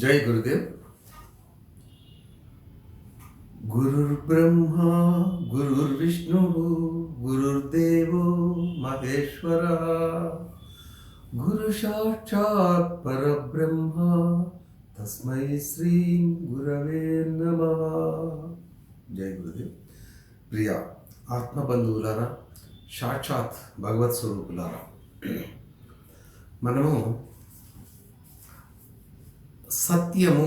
जय गुरुदेव। गुरुर्ब्रह्मा गुरुर्विष्णु गुरुर्देवो महेश्वरः गुरु साक्षात् परब्रह्म तस्मै श्री गुरवे नमः। जय गुरुदेव। प्रिय ఆత్మబంధువులారా, సాక్షాత్ భగవత్ స్వరూపులారా, మనము సత్యము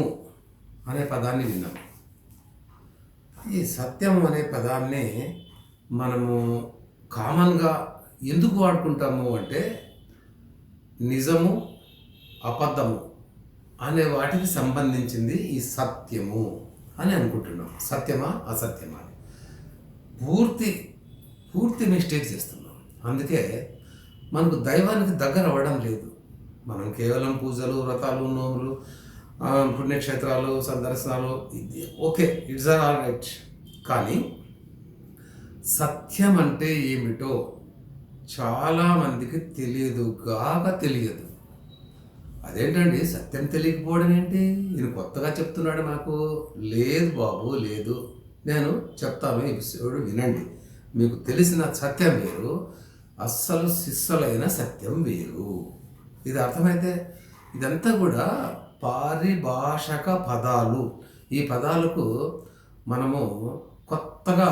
అనే పదాన్ని విన్నాము. ఈ సత్యము అనే పదాన్ని మనము కామన్గా ఎందుకు వాడుకుంటాము అంటే నిజము అబద్ధము అనే వాటికి సంబంధించింది ఈ సత్యము అని అనుకుంటున్నాం. సత్యమా అసత్యమా అని పూర్తి మిస్టేక్ చేస్తున్నాం. అందుకే మనకు దైవానికి దగ్గర అవ్వడం లేదు. మనం కేవలం పూజలు, వ్రతాలు, నోములు, పుణ్యక్షేత్రాలు, సందర్శనాలు, ఇది ఓకే, ఇట్స్ ఆల్ రైట్. కానీ సత్యం అంటే ఏమిటో చాలామందికి తెలియదు. అదేంటండి సత్యం తెలియకపోవడం ఏంటి? ఈయన కొత్తగా చెప్తున్నాడు నాకు. లేదు బాబు, లేదు. నేను చెప్తాను, ఎపిసోడ్ వినండి. మీకు తెలిసిన సత్యం వేరు, అస్సలు సిస్సలైన సత్యం వేరు. ఇది అర్థమైతే ఇదంతా కూడా పారిభాషక పదాలు. ఈ పదాలకు మనము కొత్తగా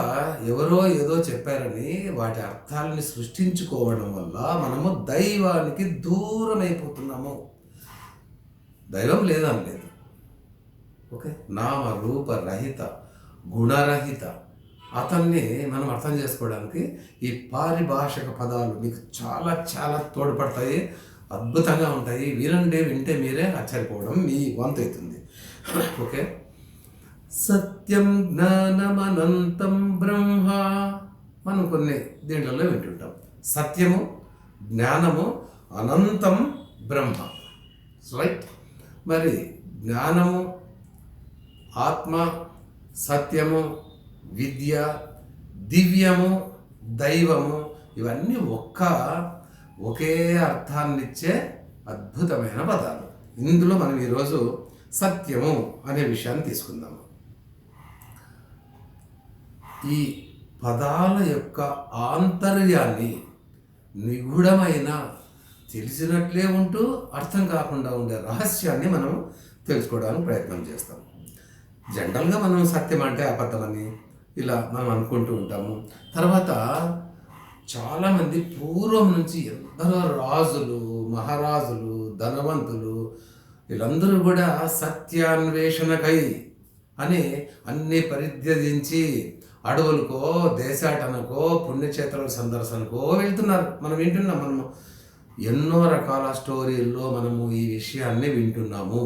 ఎవరో ఏదో చెప్పారని వాటి అర్థాలని సృష్టించుకోవడం వల్ల మనము దైవానికి దూరం అయిపోతున్నాము. దైవం లేదని లేదు, ఓకే, నామ రూప రహిత, గుణరహిత అతన్ని మనం అర్థం చేసుకోవడానికి ఈ పారిభాషక పదాలు మీకు చాలా చాలా తోడ్పడతాయి, అద్భుతంగా ఉంటాయి. వింటే మీరే ఆశ్చర్యపోవడం మీ వంతు అవుతుంది. ఓకే, సత్యం జ్ఞానమనంతం బ్రహ్మ, మనం కొన్ని దీంట్లో వింటుంటాం. సత్యము, జ్ఞానము, అనంతం బ్రహ్మ, రైట్. మరి జ్ఞానము, ఆత్మ, సత్యము, విద్య, దివ్యము, దైవము, ఇవన్నీ ఒకే అర్థాన్నిచ్చే అద్భుతమైన పదాలు. ఇందులో మనం ఈరోజు సత్యము అనే విషయాన్ని తీసుకుందాము. ఈ పదాల యొక్క ఆంతర్యాన్ని నిగూఢమైన, తెలిసినట్లే ఉంటూ అర్థం కాకుండా ఉండే రహస్యాన్ని మనం తెలుసుకోవడానికి ప్రయత్నం చేస్తాం. జనరల్గా మనం సత్యం అంటే అబద్ధమని ఇలా మనం అనుకుంటూ ఉంటాము. తర్వాత చాలామంది పూర్వం నుంచి ఎందరో రాజులు, మహారాజులు, ధనవంతులు, వీళ్ళందరూ కూడా సత్యాన్వేషణకై అని అన్నీ పరిత్యజించి అడవులకో, దేశాటనకో, పుణ్యక్షేత్రాల సందర్శనకో వెళ్తున్నారు. మనం వింటున్నాం. మనము ఎన్నో రకాల స్టోరీల్లో మనము ఈ విషయాన్ని వింటున్నాము.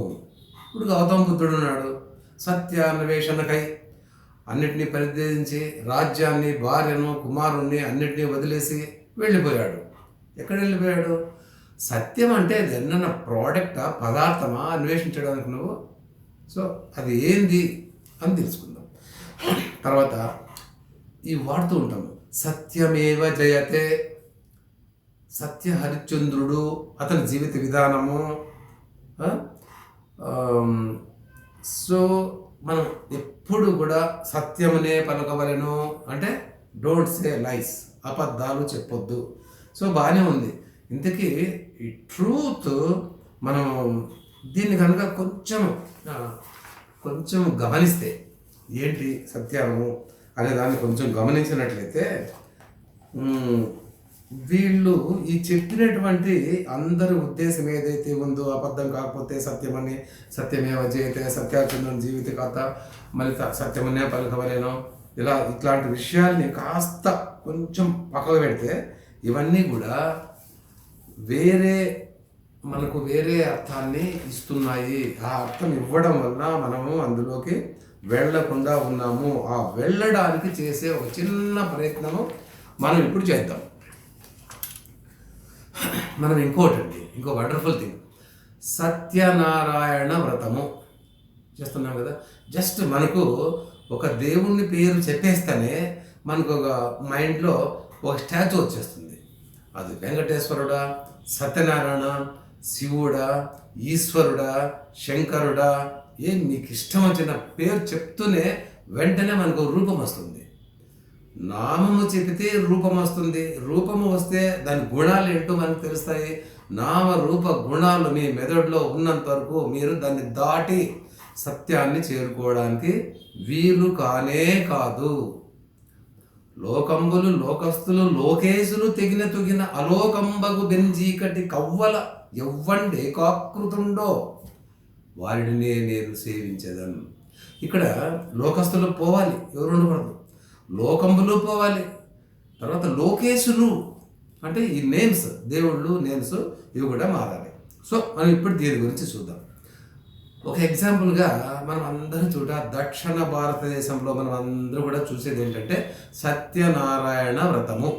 ఇప్పుడు గౌతమ బుద్ధుడు ఉన్నాడు, సత్యాన్వేషణకై అన్నిటినీ పరిత్యజించి రాజ్యాన్ని, భార్యను, కుమారుణ్ణి అన్నిటినీ వదిలేసి వెళ్ళిపోయాడు. ఎక్కడ వెళ్ళిపోయాడు? సత్యం అంటే ఏదన్నా ప్రోడక్టా, పదార్థమా అన్వేషించడానికి నువ్వు? సో అది ఏంది అని తెలుసుకుందాం. తర్వాత ఈ వాడుతూ ఉంటాము, సత్యమేవ జయతే, సత్య హరిశ్చంద్రుడు అతని జీవిత విధానము. సో మనం ఎప్పుడు కూడా సత్యమునే పలకవలెను అంటే డోంట్ సే లైస్, అబద్ధాలు చెప్పొద్దు. సో బాగానే ఉంది. ఇంతకీ ఈ ట్రూత్ మనం దీన్ని కనుక కొంచెం గమనిస్తే, ఏంటి సత్యము అనే దాన్ని కొంచెం గమనించినట్లయితే, వీళ్ళు ఈ చెప్పినటువంటి అందరి ఉద్దేశం ఏదైతే ఉందో, అబద్ధం కాకపోతే సత్యమని, సత్యమేవ జయతే, సత్యాచంద్రుని జీవిత కథ, మళ్ళీ సత్యమనే పలకవలేను, ఇట్లాంటి విషయాల్ని కాస్త కొంచెం పక్కకు పెడితే ఇవన్నీ కూడా మనకు వేరే అర్థాన్ని ఇస్తున్నాయి. ఆ అర్థం ఇవ్వడం వల్ల మనము అందులోకి వెళ్ళకుండా ఉన్నాము. ఆ వెళ్ళడానికి చేసే ఒక చిన్న ప్రయత్నము మనం ఇప్పుడు చేద్దాం. మనం ఇంకో వండర్ఫుల్ థింగ్, సత్యనారాయణ వ్రతము చేస్తున్నాం కదా. జస్ట్ మనకు ఒక దేవుణ్ణి పేరు చెప్పేస్తేనే మనకు ఒక మైండ్లో ఒక స్టాచ్యూ వచ్చేస్తుంది. అది వెంకటేశ్వరుడా, సత్యనారాయణ, శివుడా, ఈశ్వరుడా, శంకరుడా, నీకు ఇష్టం వచ్చిన పేరు చెప్తూనే వెంటనే మనకు రూపం వస్తుంది. నామము చెబితే రూపం వస్తుంది. రూపము వస్తే దాని గుణాలు ఏంటో మనకు తెలుస్తాయి. నామ రూప గుణాలు మీ మెదడులో ఉన్నంత వరకు మీరు దాన్ని దాటి సత్యాన్ని చేరుకోవడానికి వీలు కానే కాదు. లోకంబులు లోకస్తులు లోకేశులు తెగిన అలోకంబగు బెంజీకటి కవ్వల ఎవ్వండి ఏకాకృతుండో వారిని నేను సేవించేదను. ఇక్కడ లోకస్తులు పోవాలి, ఎవరు ఉండకూడదు. లోకంబులు పోవాలి, తర్వాత లోకేశులు అంటే ఈ నేమ్స్, దేవుళ్ళు నేమ్స్ ఇవి కూడా మారాలి. సో మనం ఇప్పుడు దీని గురించి చూద్దాం. ఒక ఎగ్జాంపుల్గా మనం అందరం చూడ దక్షిణ భారతదేశంలో మనం అందరూ కూడా చూసేది ఏంటంటే సత్యనారాయణ వ్రతము.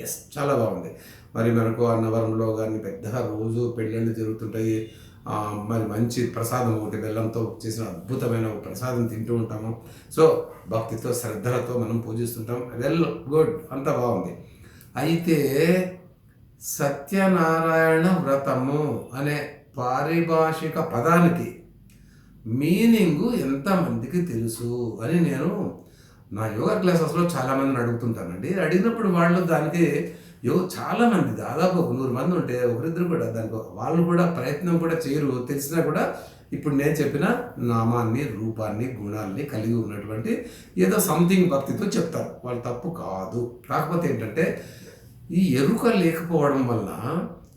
ఎస్, చాలా బాగుంది. మరి మనకు అన్నవరంలో కానీ పెద్దగా రోజు పెళ్ళిళ్ళు జరుగుతుంటాయి. మరి మంచి ప్రసాదం ఒకటి బెల్లంతో చేసిన అద్భుతమైన ప్రసాదం తింటూ ఉంటాము. సో భక్తితో శ్రద్ధలతో మనం పూజిస్తుంటాం. వెల్ గుడ్, అంతా బాగుంది. అయితే సత్యనారాయణ వ్రతము అనే పారిభాషిక పదానికి మీనింగు ఎంతమందికి తెలుసు అని నేను నా యోగా క్లాసెస్లో చాలామందిని అడుగుతుంటానండి. అడిగినప్పుడు వాళ్ళు దానికి చాలామంది, దాదాపు 100 మంది ఉంటే ఒకరిద్దరు కూడా దానికి వాళ్ళు కూడా ప్రయత్నం కూడా చేయరు. తెలిసినా కూడా ఇప్పుడు నేను చెప్పిన నామాన్ని, రూపాన్ని, గుణాన్ని కలిగి ఉన్నటువంటి ఏదో సంథింగ్ భక్తితో చెప్తారు. వాళ్ళు తప్పు కాదు. కాకపోతే ఏంటంటే ఈ ఎరుక లేకపోవడం వల్ల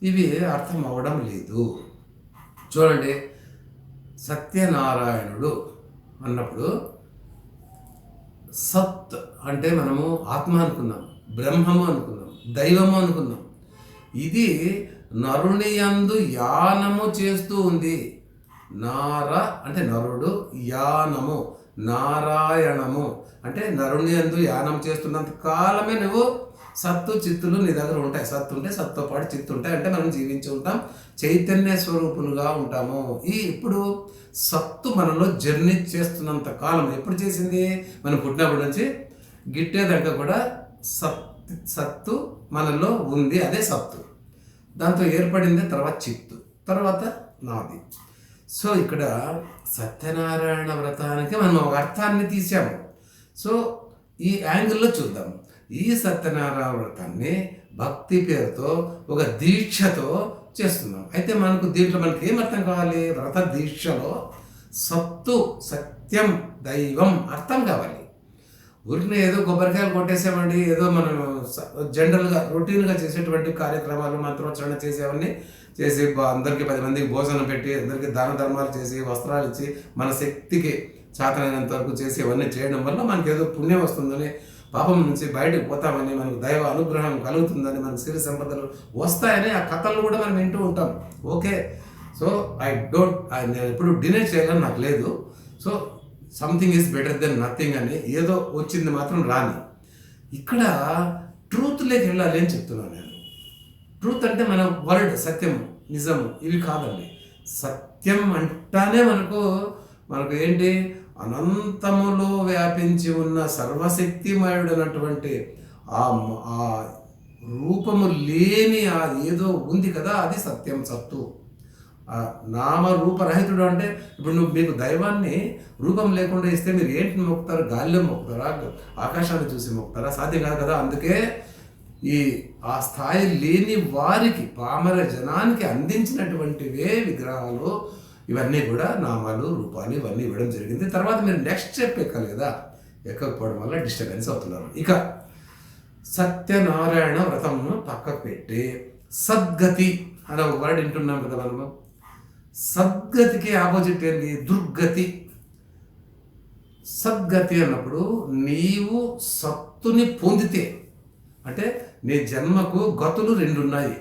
ఇవి అర్థం అవ్వడం లేదు. చూడండి, సత్యనారాయణుడు అన్నప్పుడు సత్ అంటే మనము ఆత్మ అనుకున్నాం, బ్రహ్మము అనుకున్నాం, దైవము అనుకున్నాం. ఇది నరుని యందు యానము చేస్తూ ఉంది. నార అంటే నరుడు, యానము నారాయణము అంటే నరుని యందు యానం చేస్తున్నంత కాలమే నువ్వు సత్తు చిత్తులు నీ దగ్గర ఉంటాయి. సత్తు ఉంటే సత్తుతో పాటు చిత్తు ఉంటాయి. అంటే మనం జీవించి ఉంటాం, చైతన్య స్వరూపులుగా ఉంటాము. ఇప్పుడు సత్తు మనలో జర్నీ చేస్తున్నంత కాలం ఎప్పుడు చేసింది? మనం పుట్టినప్పటి నుంచి గిట్టేదాకా కూడా సత్తు మనలో ఉంది. అదే సత్తు. దాంతో ఏర్పడింది తర్వాత చిత్తు, తర్వాత నాది. సో ఇక్కడ సత్యనారాయణ వ్రతానికి మనం ఒక అర్థాన్ని తీసాము. సో ఈ యాంగిల్లో చూద్దాం. ఈ సత్యనారాయణ వ్రతాన్ని భక్తి పేరుతో ఒక దీక్షతో చేస్తున్నాం. అయితే దీంట్లో మనకి ఏం అర్థం కావాలి? వ్రత దీక్షలో సత్తు, సత్యం, దైవం అర్థం కావాలి. ఊరిని ఏదో కొబ్బరికాయలు కొట్టేసామండి, ఏదో మనం జనరల్గా రొటీన్గా చేసేటువంటి కార్యక్రమాలు, మంత్రోచ్చరణ చేసేవన్నీ చేసి అందరికీ 10 మందికి భోజనం పెట్టి అందరికీ దాన ధర్మాలు చేసి వస్త్రాలు ఇచ్చి మన శక్తికి చాతనైనంత వరకు చేసి ఇవన్నీ చేయడం వల్ల మనకి ఏదో పుణ్యం వస్తుందని, పాపం నుంచి బయటకు పోతామని, మనకు దైవ అనుగ్రహం కలుగుతుందని, మనకు సిరి సంపదలు వస్తాయని ఆ కథలు కూడా మనం వింటూ ఉంటాం. ఓకే, సో నేను ఎప్పుడు డినై చేయాలని నాకు లేదు. So something is better than nothing అని ఏదో వచ్చింది మాత్రం రాని. ఇక్కడ ట్రూత్లోకి వెళ్ళాలి అని చెప్తున్నాను నేను. ట్రూత్ అంటే మన వర్డ్, సత్యం, నిజము ఇవి కాదండి. సత్యం అంటానే మనకు ఏంటి? అనంతములో వ్యాపించి ఉన్న సర్వశక్తిమయుడైనటువంటి ఆ రూపము లేని ఆ ఏదో ఉంది కదా, అది సత్యం, సత్తు. నామరూపరహితుడు అంటే ఇప్పుడు మీకు దైవాన్ని రూపం లేకుండా ఇస్తే మీరు ఏంటిని మొక్కుతారు? గాలిలో మొక్కుతారా? ఆకాశాన్ని చూసి మొక్కుతారా? సాధ్యం కాదు కదా. అందుకే ఆ స్థాయి లేని వారికి, పామర జనానికి అందించినటువంటివే విగ్రహాలు, ఇవన్నీ కూడా నామాలు, రూపాలు ఇవన్నీ ఇవ్వడం జరిగింది. తర్వాత మీరు నెక్స్ట్ స్టెప్ ఎక్కాలి కదా, ఎక్కకపోవడం వల్ల డిస్టర్బెన్స్ అవుతున్నారు. ఇక సత్యనారాయణ వ్రతంను పక్కకు పెట్టి సద్గతి అనే ఒక వర్డ్ వింటున్నాం కదా మనము. సద్గతికి ఆపోజిట్ ఏంటి? దుర్గతి. సద్గతి అన్నప్పుడు నీవు సత్తుని పొందితే, అంటే నీ జన్మకు గతులు 2 ఉన్నాయి,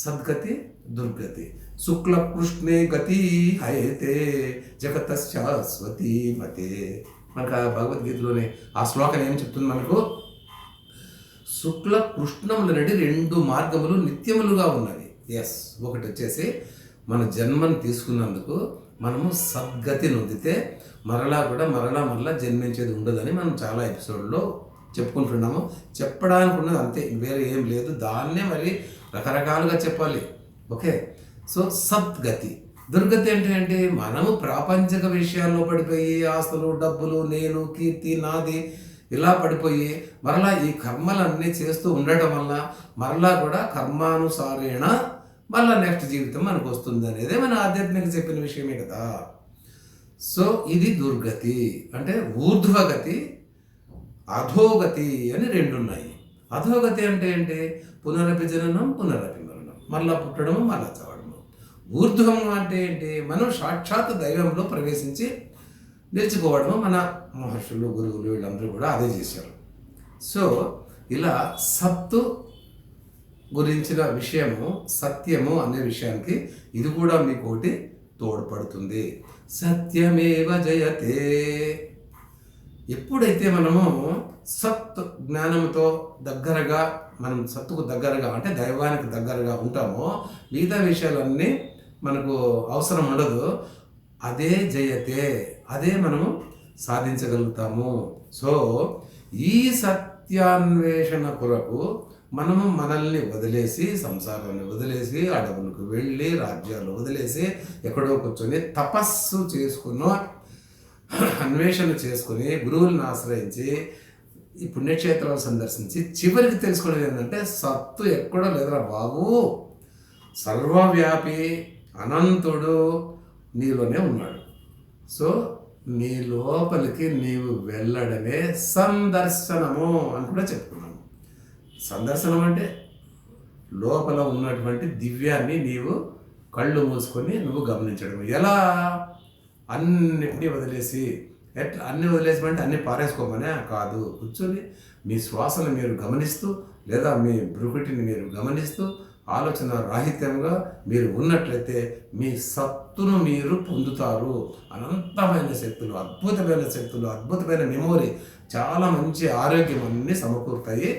సద్గతి, దుర్గతి. శుక్ల కృష్ణే గతి హైతే జగత శాశ్వతి మతే. మనకు ఆ భగవద్గీతలోనే ఆ శ్లోకం ఏం చెప్తుంది మనకు? శుక్ల కృష్ణముల నుండి 2 మార్గములు నిత్యములుగా ఉన్నవి. ఎస్, ఒకటి వచ్చేసి మన జన్మను తీసుకున్నందుకు మనము సద్గతి నొందితే మరలా జన్మించేది ఉండదని మనం చాలా ఎపిసోడ్లో చెప్పుకుంటున్నాము. చెప్పడానికి ఉన్నది అంతే, వేరే ఏం లేదు. దాన్నే మరి రకరకాలుగా చెప్పాలి. ఓకే, సో సద్గతి. దుర్గతి అంటే ఏంటి? మనము ప్రాపంచిక విషయాల్లో పడిపోయి ఆస్తులు, డబ్బులు, నేను, కీర్తి, నాది ఇలా పడిపోయి మరలా ఈ కర్మలన్నీ చేస్తూ ఉండటం వల్ల మరలా కూడా కర్మానుసారేణ మళ్ళీ నెక్స్ట్ జీవితం మనకు వస్తుంది అనేది మన ఆధ్యాత్మిక చెప్పిన విషయమే కదా. సో ఇది దుర్గతి. అంటే ఊర్ధ్వగతి, అధోగతి అని రెండు ఉన్నాయి. అధోగతి అంటే ఏంటి? పునరపి జననం, పునరపి మరణం, మళ్ళా పుట్టడము, మళ్ళా చావడము. ఊర్ధ్వం అంటే ఏంటి? మనం సాక్షాత్ దైవంలో ప్రవేశించి నిలిచిపోవడము. మన మహర్షులు, గురువులు వీళ్ళందరూ కూడా అదే చేశారు. సో ఇలా సత్తు గురించిన విషయము, సత్యము అనే విషయానికి ఇది కూడా మీకోటి తోడ్పడుతుంది. సత్యమేవ జయతే. ఎప్పుడైతే మనము సత్ జ్ఞానంతో దగ్గరగా, మనం సత్తుకు దగ్గరగా అంటే దైవానికి దగ్గరగా ఉంటామో మిగతా విషయాలన్నీ మనకు అవసరం ఉండదు. అదే జయతే, అదే మనము సాధించగలుగుతాము. సో ఈ సత్యాన్వేషణ కొరకు మనము మనల్ని వదిలేసి, సంసారాన్ని వదిలేసి, అడవులకు వెళ్ళి, రాజ్యాలు వదిలేసి, ఎక్కడో కూర్చొని తపస్సు చేసుకున్న అన్వేషణ చేసుకుని గురువులను ఆశ్రయించి ఈ పుణ్యక్షేత్రాలు సందర్శించి చివరికి తెలుసుకోవడం ఏంటంటే సత్తు ఎక్కడో లేదురా బాబు, సర్వవ్యాపి అనంతుడు నీలోనే ఉన్నాడు. సో నీ లోపలికి నీవు వెళ్ళడమే సందర్శనము అని కూడా చెప్పుకున్నాము. సందర్శనం అంటే లోపల ఉన్నటువంటి దివ్యాన్ని నీవు కళ్ళు మూసుకొని నువ్వు గమనించడం. ఎలా? అన్నిటినీ వదిలేసి. ఎట్లా అన్నీ వదిలేసమంటే అన్నీ పారేసుకోమనే కాదు. కూర్చొని మీ శ్వాసను మీరు గమనిస్తూ, లేదా మీ భృకుటిని మీరు గమనిస్తూ ఆలోచన రాహిత్యంగా మీరు ఉన్నట్లయితే మీ సత్తును మీరు పొందుతారు. అనంతమైన శక్తులు, అద్భుతమైన శక్తులు, అద్భుతమైన మెమొరీ, చాలా మంచి ఆరోగ్యం అన్నీ సమకూరుతాయి.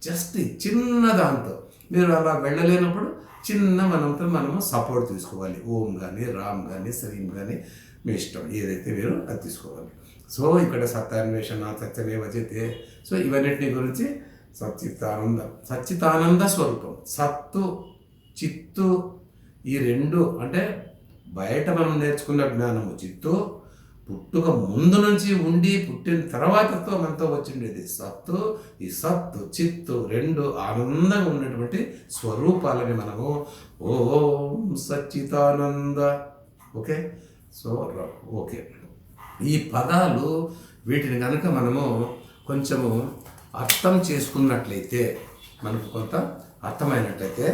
జస్ట్ చిన్న దాంతో మీరు అలా వెళ్ళలేనప్పుడు చిన్న మనంతో మనము సపోర్ట్ తీసుకోవాలి. ఓం కానీ, రామ్ కానీ, శ్రీం కానీ, మీ ఇష్టం ఏదైతే మీరు అది తీసుకోవాలి. సో ఇక్కడ సత్యాన్వేషణ, సత్యమేవ జయతే. సో ఇవన్నిటిని గురించి సచ్చితానంద స్వరూపం, సత్తు, చిత్తు, ఈ రెండు అంటే బయట మనం నేర్చుకున్న జ్ఞానము చిత్తు, పుట్టుక ముందు నుంచి ఉండి పుట్టిన తర్వాతతో మనతో వచ్చిండేది సత్తు. ఈ సత్తు, చిత్తు రెండు ఆనందంగా ఉన్నటువంటి స్వరూపాలని మనము ఓం సచ్చితానంద. ఓకే. సో ఓకే, ఈ పదాలు వీటిని కనుక మనము కొంచెము అర్థం చేసుకున్నట్లయితే, మనకు కొంత అర్థమైనట్లయితే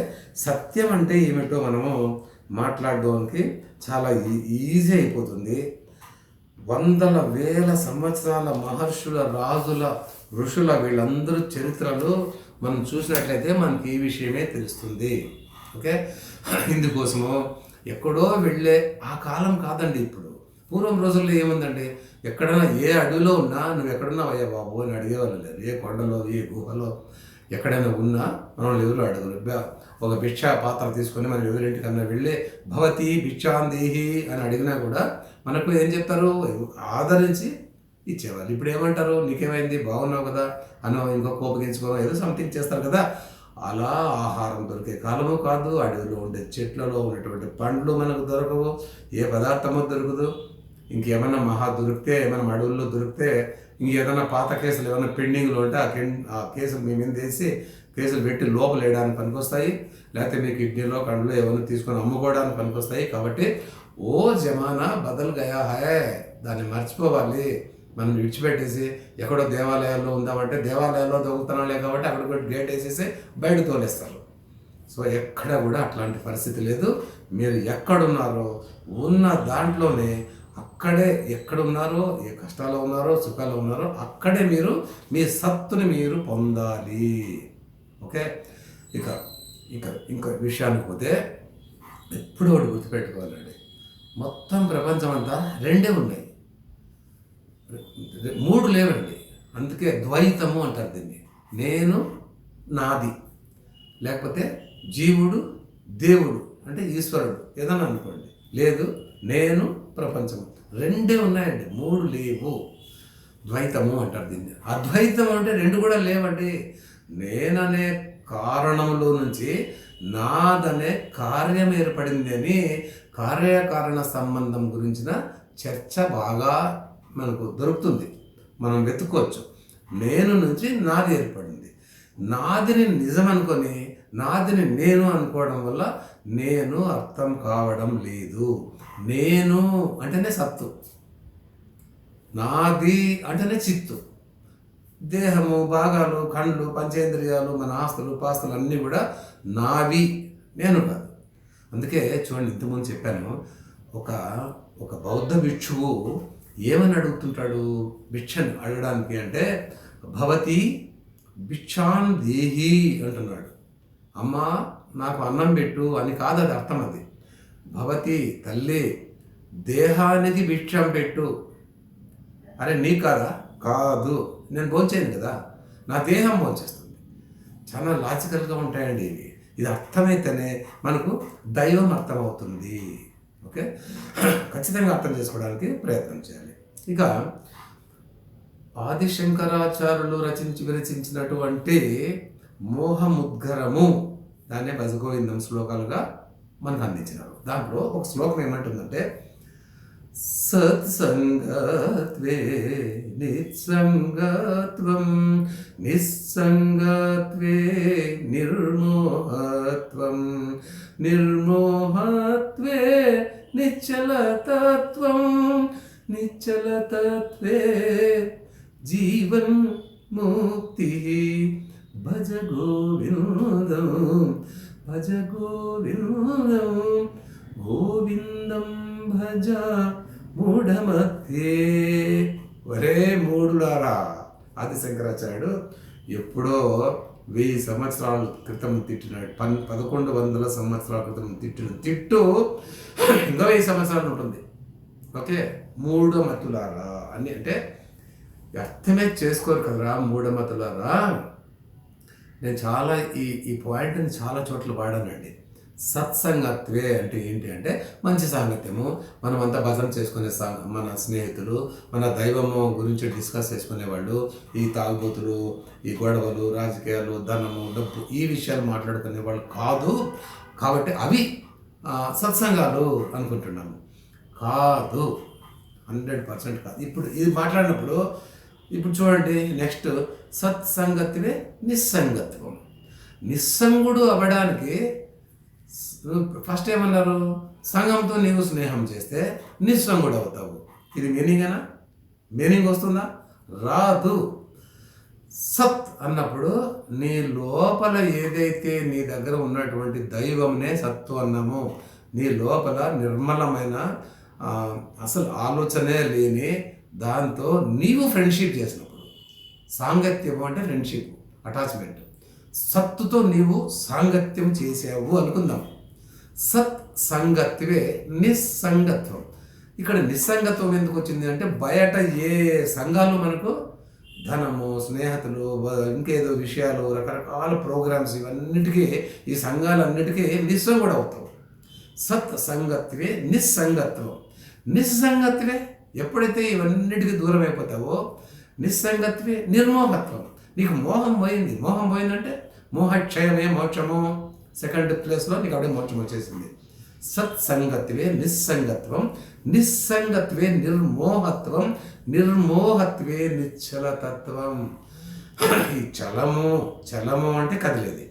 సత్యం అంటే ఏమిటో మనము మాట్లాడడానికి చాలా ఈజీ అయిపోతుంది. వందల వేల సంవత్సరాల మహర్షుల, రాజుల, ఋషుల వీళ్ళందరూ చరిత్రలు మనం చూసినట్లయితే మనకి ఈ విషయమే తెలుస్తుంది. ఓకే. ఇందుకోసము ఎక్కడో వెళ్ళే ఆ కాలం కాదండి ఇప్పుడు. పూర్వం రోజుల్లో ఏముందండి, ఎక్కడైనా ఏ అడవిలో ఉన్నా నువ్వు ఎక్కడున్నావు అయ్యా బాబు అని అడిగేవాళ్ళు లేరు. ఏ కొండలో, ఏ గుహలో ఎక్కడైనా ఉన్నా మనం ఎవరు అడగరు. ఒక భిక్షా పాత్ర తీసుకొని మనం ఎవరింటికన్నా వెళ్ళి భవతి భిక్షాందేహి అని అడిగినా కూడా మనకు ఏం చెప్తారు? ఆదరించి ఇచ్చేవాళ్ళు. ఇప్పుడు ఏమంటారు? నీకేమైంది, బాగున్నావు కదా అనో, ఇంకో కోపగించుకో, ఏదో సంథింగ్ చేస్తారు కదా. అలా ఆహారం దొరికే కాలము కాదు. అడవిలో ఉండే చెట్లలో ఉన్నటువంటి పండ్లు మనకు దొరకవు, ఏ పదార్థమో దొరకదు. ఇంకేమైనా దొరికితే, ఏమైనా అడవుల్లో దొరికితే, ఇంకేదైనా పాత కేసులు ఏమైనా పెండింగ్లో ఉంటే ఆ కేసులు మీ మీద వేసి కేసులు పెట్టి లోపల వేయడానికి పనికొస్తాయి. లేకపోతే మీ కిడ్నీలో, కండ్లో ఏమైనా తీసుకొని అమ్ముకోవడానికి పనికొస్తాయి. కాబట్టి ఓ జమానా బదల్ గయా హై, దాన్ని మర్చిపోవాలి. మనం విడిచిపెట్టేసి ఎక్కడో దేవాలయాల్లో ఉందామంటే దేవాలయాల్లో దొంగతనాలే కాబట్టి అక్కడ కూడా గేట్ వేసేసి బయట తోలేస్తారు. సో ఎక్కడ కూడా అట్లాంటి పరిస్థితి లేదు. మీరు ఎక్కడున్నారో ఉన్న దాంట్లోనే, అక్కడే ఎక్కడున్నారో, ఏ కష్టాల్లో ఉన్నారో, సుఖాల్లో ఉన్నారో అక్కడే మీరు మీ సత్తుని మీరు పొందాలి. ఓకే. ఇంకా విషయానికి పోతే ఎప్పుడు ఒకటి గుర్తుపెట్టుకోవాలండి, మొత్తం ప్రపంచం అంతా రెండే ఉన్నాయి, మూడు లేవండి. అందుకే ద్వైతము అంటారు దీన్ని. నేను, నాది, లేకపోతే జీవుడు, దేవుడు అంటే ఈశ్వరుడు ఏదన్నా అనుకోండి. లేదు, నేను, ప్రపంచం, రెండే ఉన్నాయండి, మూడు లేవు. ద్వైతము అంటారు దీన్ని. అద్వైతం అంటే రెండు కూడా లేవండి. నేననే కారణంలో నుంచి నాదనే కార్యం ఏర్పడింది అని కార్యకారణ సంబంధం గురించిన చర్చ బాగా మనకు దొరుకుతుంది. మనం వెతుక్కోవచ్చు. నేను నుంచి నాది ఏర్పడింది. నాదిని నిజం అనుకొని నాదిని నేను అనుకోవడం వల్ల నేను అర్థం కావడం లేదు. నేను అంటేనే సత్తు, నాది అంటేనే చిత్తు. దేహము, భాగాలు, కండ్లు, పంచేంద్రియాలు, మన ఆస్తులు పాస్తులు అన్నీ కూడా నావి, నేను కాదు. అందుకే చూడండి, ఇంతకుముందు చెప్పాను, ఒక బౌద్ధ భిక్షువు ఏమని అడుగుతుంటాడు భిక్షను అడగడానికి అంటే, భవతి భిక్షాన్ దేహి అంటున్నాడు. అమ్మా నాకు అన్నం పెట్టు అని కాదు, అది అర్థం. అది భవతి తల్లి దేహానికి భిక్షం పెట్టు. అరే నీ కాదా? కాదు, నేను భోంచేయను కదా, నా దేహం భోంచేస్తుంది. చాలా లాజికల్గా ఉంటాయండి ఇవి. ఇది అర్థమైతేనే మనకు దైవం అర్థమవుతుంది. ఓకే, ఖచ్చితంగా అర్థం చేసుకోవడానికి ప్రయత్నం చేయాలి. ఇక ఆదిశంకరాచార్యులు విరచించినటువంటి మోహముద్గరము, దాన్నే భజగోవిందం శ్లోకాలుగా మనకు అందించినారు. దాంట్లో ఒక శ్లోకం ఏమంటుందంటే, సత్సంగత్వే నిస్సంగత్వం, నిస్సంగత్వే నిర్మోహత్వం, నిర్మోహత్వే నిశ్చలతత్వం, నిశ్చలతత్వే జీవన్ ముక్తి. భజ గోవిందం భజ గోవిందం, గోవిందం భజ మూఢమధ్యే. ఒరే మూఢులారా, ఆది శంకరాచార్యుడు ఎప్పుడో 1000 సంవత్సరాల క్రితం తిట్టినాడు. 1100 సంవత్సరాల క్రితం తిట్టిన తిట్టు ఇంకా 1000 సంవత్సరాలు ఉంటుంది. ఓకే, మూఢమతులారా అని అంటే అర్థమే చేసుకోరు కదరా మూఢమతులారా. నేను చాలా ఈ పాయింట్ని చాలా చోట్ల వాడానండి. సత్సంగత్వే అంటే ఏంటి అంటే మంచి సాంగత్యము. మనమంతా భజన చేసుకునే మన స్నేహితులు, మన దైవము గురించి డిస్కస్ చేసుకునేవాళ్ళు. ఈ తాగుబోతులు, ఈ గొడవలు, రాజకీయాలు, ధనము, డబ్బు, ఈ విషయాలు మాట్లాడుకునే వాళ్ళు కాదు. కాబట్టి అవి సత్సంగాలు అనుకుంటున్నాము. కాదు, 100% కాదు. ఇప్పుడు ఇది మాట్లాడినప్పుడు ఇప్పుడు చూడండి, నెక్స్ట్ సత్సంగత్వే నిస్సంగత్వం. నిస్సంగుడు అవ్వడానికి ఫస్ట్ ఏమన్నారు? సంఘంతో నీవు స్నేహం చేస్తే నిస్సంగుడు అవుతావు. ఇది మీనింగేనా? మీనింగ్ వస్తుందా? రాదు. సత్ అన్నప్పుడు నీ లోపల ఏదైతే నీ దగ్గర ఉన్నటువంటి దైవంనే సత్తు అన్నాము. నీ లోపల నిర్మలమైన అసలు ఆలోచనే లేని దాంతో నీవు ఫ్రెండ్షిప్ చేసినప్పుడు, సాంగత్యం అంటే ఫ్రెండ్షిప్, అటాచ్మెంట్. సత్తుతో నీవు సాంగత్యం చేసావు అనుకుందాం. సత్ సంగత్వే నిస్సంగత్వం. ఇక్కడ నిస్సంగత్వం ఎందుకు వచ్చింది అంటే, బయట ఏ సంఘాలు మనకు ధనము, స్నేహితులు, ఇంకేదో విషయాలు, రకరకాల ప్రోగ్రామ్స్, ఇవన్నిటికీ ఈ సంఘాలన్నిటికీ నిస్సంగుడు అవుతావు. సత్ సంగత్వే నిస్సంగత్వం. నిస్సంగత్వే ఎప్పుడైతే ఇవన్నిటికీ దూరం అయిపోతావో, నిస్సంగత్వే నిర్మోహత్వం. నీకు మోహం పోయింది. మోహం పోయిందంటే మోహక్షయమే మోక్షము. సెకండ్ ప్లేస్లో నీకు అప్పుడే మోక్షం వచ్చేసింది. సత్సంగత్వే నిస్సంగత్వం, నిస్సంగత్వే నిర్మోహత్వం, నిర్మోహత్వే నిశ్చలతత్వం. ఈ చలము అంటే కదిలేది.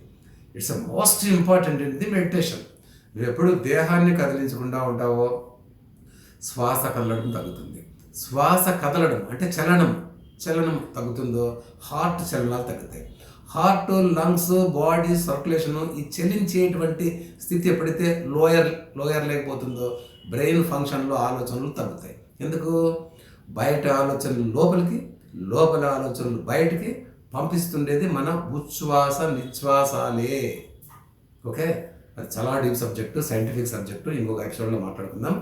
It's a most important in the meditation. నువ్వు ఎప్పుడు దేహాన్ని కదిలించకుండా ఉంటావో శ్వాస కదలడం తగ్గుతుంది. శ్వాస కదలడం అంటే చలనం తగ్గుతుందో హార్ట్ చలనాలు తగ్గుతాయి. హార్ట్, లంగ్స్, బాడీ సర్క్యులేషను, ఈ చలించేటువంటి స్థితి ఎప్పుడైతే లోయర్ లేకపోతుందో బ్రెయిన్ ఫంక్షన్లో ఆలోచనలు తగ్గుతాయి. ఎందుకు? బయట ఆలోచనలు లోపలికి, లోపల ఆలోచనలు బయటికి పంపిస్తుండేది మన ఉచ్ఛ్వాస నిశ్వాసాలే. ఓకే, అది చాలా డీప్ సబ్జెక్టు, సైంటిఫిక్ సబ్జెక్టు. ఇంకొక ఎపిసోడ్లో మాట్లాడుకుందాం.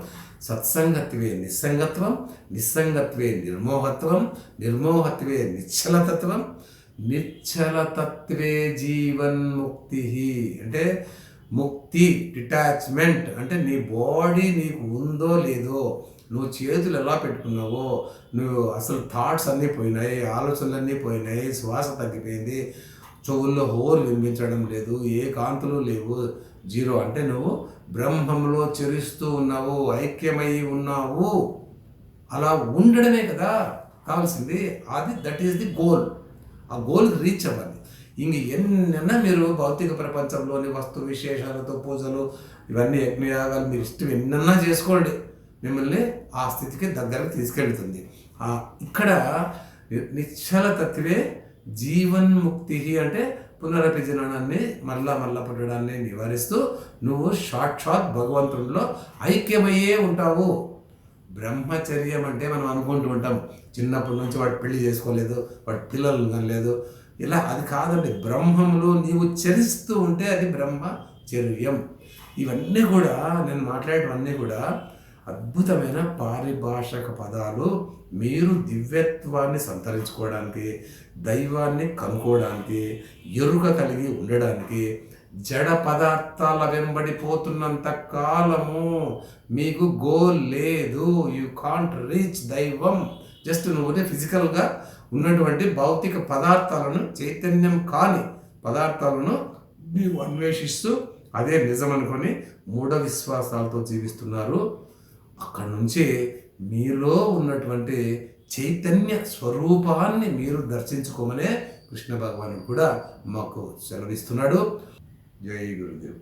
సత్సంగత్వే నిస్సంగత్వం, నిస్సంగత్వే నిర్మోహత్వం, నిర్మోహత్వే నిశ్చలతత్వం, నిశ్చలతత్వే జీవన్ముక్తి. అంటే ముక్తి, డిటాచ్మెంట్ అంటే నీ బాడీ నీకు ఉందో లేదో, నువ్వు చేతులు ఎలా పెట్టుకున్నావో, నువ్వు అసలు థాట్స్ అన్నీ పోయినాయి, ఆలోచనలన్నీ పోయినాయి, శ్వాస తగ్గిపోయింది, చెవుల్లో హోరు వినిపించడం లేదు, ఏ కాంతులు లేవు, జీరో. అంటే నువ్వు బ్రహ్మంలో చెరిస్తూ ఉన్నావు, ఐక్యమై ఉన్నావు. అలా ఉండడమే కదా కావాల్సింది. అది దట్ ఈస్ ది గోల్. ఆ గోల్కి రీచ్ అవ్వాలి. ఇంక ఎన్నైనా మీరు భౌతిక ప్రపంచంలోని వస్తు విశేషాలతో పూజలు ఇవన్నీ యజ్ఞయాగాలు మీరు ఇష్టం ఎన్నన్నా చేసుకోండి, మిమ్మల్ని ఆ స్థితికి దగ్గరకు తీసుకెళ్తుంది. ఇక్కడ నిశ్చల తత్వే జీవన్ముక్తి అంటే పునరపి జననాన్ని మళ్ళా పుట్టడాన్ని నివారిస్తూ నువ్వు సాక్షాత్ భగవంతుడిలో ఐక్యమయ్యే ఉంటావు. బ్రహ్మచర్యం అంటే మనం అనుకుంటూ ఉంటాం, చిన్నప్పటి నుంచి వాడు పెళ్లి చేసుకోలేదు, వాడు పిల్లలు కనలేదు, ఇలా. అది కాదండి. బ్రహ్మంలో నీవు చరిస్తూ ఉంటే అది బ్రహ్మచర్యం. ఇవన్నీ కూడా నేను మాట్లాడేవన్నీ కూడా అద్భుతమైన పారిభాషక పదాలు. మీరు దివ్యత్వాన్ని సంతరించుకోవడానికి, దైవాన్ని కనుక్కోవడానికి, ఎరుక కలిగి ఉండడానికి, జడ పదార్థాల వెంబడిపోతున్నంత కాలము మీకు గోల్ లేదు. యూ కాంట్ రీచ్ దైవం. జస్ట్ నువ్వునే ఫిజికల్గా ఉన్నటువంటి భౌతిక పదార్థాలను, చైతన్యం కాని పదార్థాలను నీవు అన్వేషిస్తూ అదే నిజం అనుకొని మూఢ విశ్వాసాలతో జీవిస్తున్నారు. అక్కడి నుంచి మీలో ఉన్నటువంటి చైతన్య స్వరూపాన్ని మీరు దర్శించుకోమనే కృష్ణ భగవానుడు కూడా మాకు సెలవిస్తున్నాడు. జై గురుదేవ్.